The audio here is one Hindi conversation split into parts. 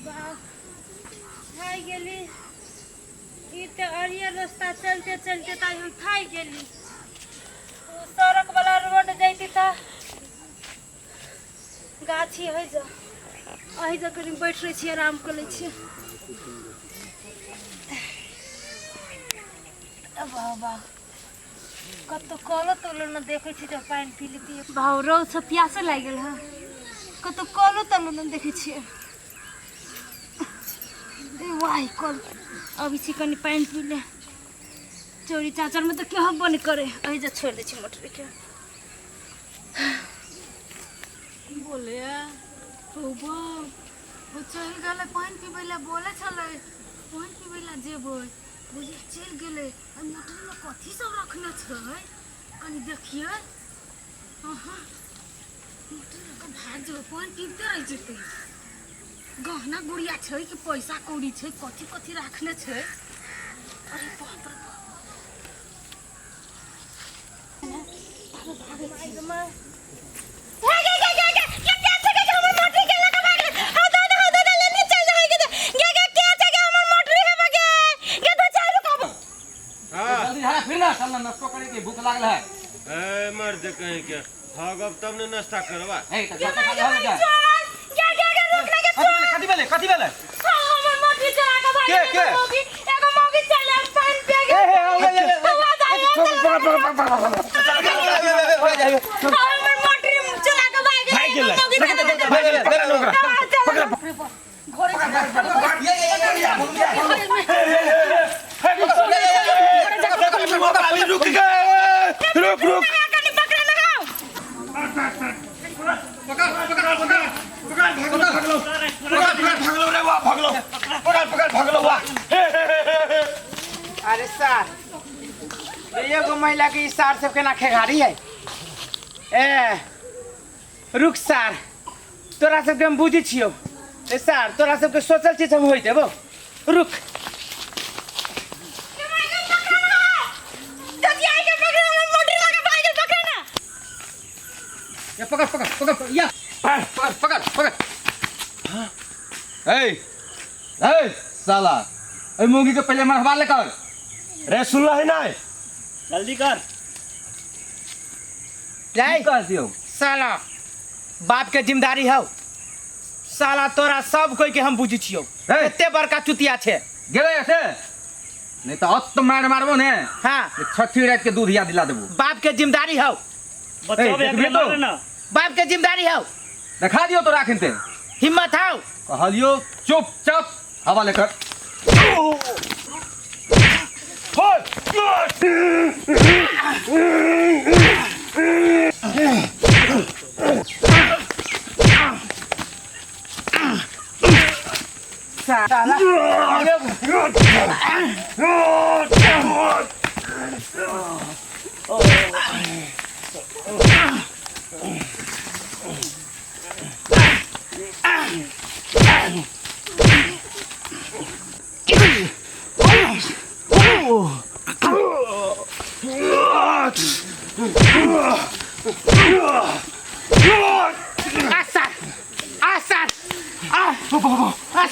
थाई गेली इते अरिया रास्ता चलते चलते ताई हम थाई गेली सड़क वाला रोड जाती था गाछी है जा अही जा कनी बैठ रही छी आराम कर ले छी बाबा कत कलो तलो न देखे छी जब पानी पी लेती भाव रो से प्यासे लाग गेल है कत कलो तलो न देखे छी वाह कल अभी से कनी पानी पी ले चोरी चाचर में तो क्या बन करे अही जा छोड़ दे छी मोटर के बोले बौबा वो चल गले पानी पीबेला बोले छले पानी पीबेला जेबो बुझे चल गेले आ मोटर में कथी सब रखने छै कनी देखिए हां मोटर का भाग जो पानी पीते रह जेते गहना गुड़िया छै कि पैसा कौड़ी छै कथी कथी रखने छै अरे बाप रे भूख लागल है ए मर्द कहीं के भागब तब ने नाश्ता करवा ए त नाश्ता खा ले कथी भेले हमर मोटी चला के भाई के एगो मोगी चले पानी पे गे हमर मोटी चला के भाई गेले रुक रुक अरे सर एगो महिला के इशार सब केना खेगाड़ी है ए रुक सर तोरा सबके हम बुझी छियो ए सर तोरा सबके सोचल चीज हम होई देबो रुक या पकड़ या पकड़ ए साला ए मूंगी के पहले मरवा ले कर रे सुन रही ना जल्दी कर जाई कर दियो साला बाप के जिम्मेदारी हौ साला तोरा सब कोई के हम बुझी छियो एते बड़का चुतिया छे गेले ऐसे नहीं तो अब तो मारबो ने हां छठी रात के दूध या दिला देबो बाप के जिम्मेदारी हौ बच्चा भी देखबे तो। मारे ना बाप के जिम्मेदारी हौ दिखा दियो तो राखन ते हिम्मत हौ कहलियो चुपचाप हवा लेकर साला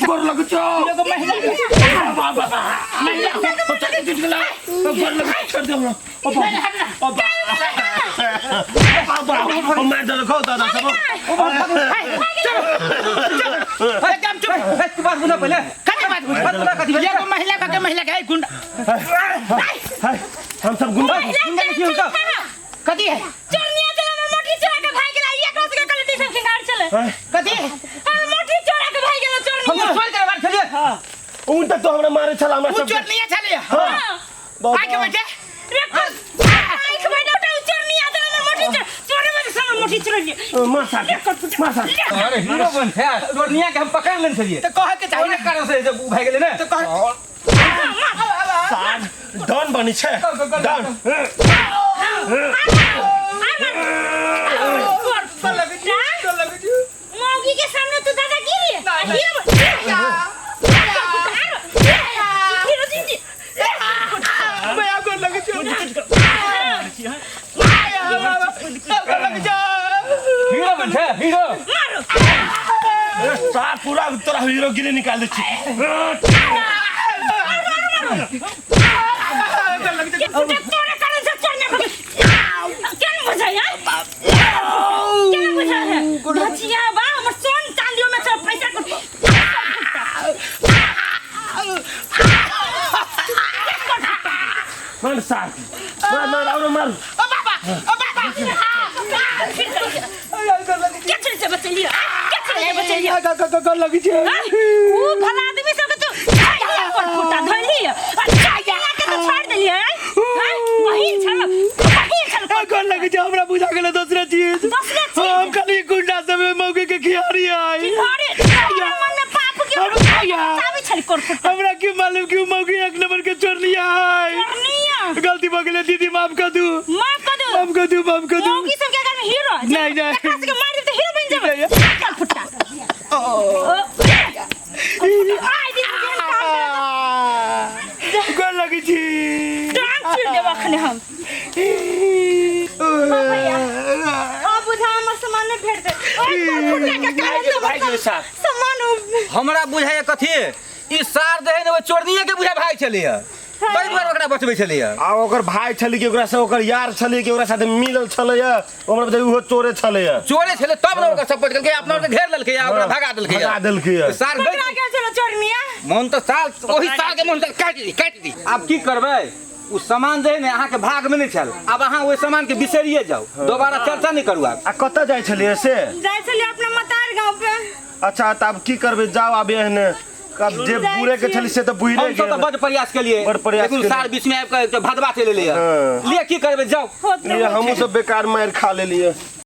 बर लग छो एगो महिला बर लग छोड़ दे हम मार दे खो दादा सब एकदम चुप तू बात सुन पहले कथी बात बुझ एगो महिला के गुंडा हम सब गुंडा की उनका कथी है चोरनिया चला हमर मोटी चला के भाई गेला एक रस के कलटी से खिंगार चले कथी है हमर मोटी चला के भाई गेला हम चोरनिया छोड़ के बात चलिए उन तक तो हमरा मारे चला हमरा वो सब चोरनिया चले हां आके बैठे रे आई खबर ना उठा चोरनिया चला हमर मोटी चोरे में से हमर मोटी चोरनिया मार साल अरे हीरो बन थे रोनिया के हम पकड़ लेन छलिए तो कह के चाहिए कारण से जब उ भाग गेले ने तो कह साल डन बनी छे डन मौगी के सामने तो दादागिरी मैं आपको लगे हीरो बन थे हीरो साल पूरा तोरा हीरो गिरी निकाल दे छी तोरे कारण से चढ़ने को क्या बुझा यार क्या बुझा है बचिया बा हमर सोन चांदियों में सब पैसा को मार साथ मार और मार क्या चल से बच लिया क्या चल से बच लिया कर लगी छे वो भला आदमी सब तो पर फुटा धइली अच्छा या के तो छोड़ देलिए हैं वही छल कर लगी छे हमरा बुझा गेले दूसरा चीज हम खाली गुंडा सब मौके के खियारी आई अरे मन में पाप के चाबी छल कर फुटा हमरा क्यों मालूम क्यों मौके एक नंबर के चोर लिया है गलती हो गेले दीदी माफ कर दू माफ कर दो माफ कर दू मौगी सब के घर में हीरो नहीं खास के मार दे तो हीरो बन जाबे चल फुटा आई दी कर लगी छी डांस चल देवा खने हम अब बुझा हमर सामान नहीं भेट दे ओए फुटा के कारण तो भाई के साथ सामान हमरा बुझाय कथी ई सार दे ने चोरनिए के बुझा भाग चलिए कई बार ओकरा बचबै छलिए आ ओकर भाई छली के ओकरा से ओकर यार छली के ओकरा साथे मिलल छलैय हमरा बता उहो चोरे छलैय चोरे छले तब न ओकर सपोर्ट करके अपना के घेर लेलकै या ओकरा भगा देलकै सार पकड़ा गया चलो चोरनिया मन तो साल ओही साल के मन काट दी अब की करबै उ सामान जे ने अहाँ के भाग में नहीं छल अब अहाँ ओइ सामान के बिसरिए जाओ दोबारा चर्चा नहीं करू आ कत जाय छलिए से जाय चली अपना मतार गांव पे अच्छा त अब की करबे जाओ आबे एहने अब जे बुरे के छली से त बुइले हम तो बड़ प्रयास के लिए लेकिन साल बीच में आब के भदवा चले लिए लिए की करबै जाओ हमहू सब बेकार मार खा लेलिए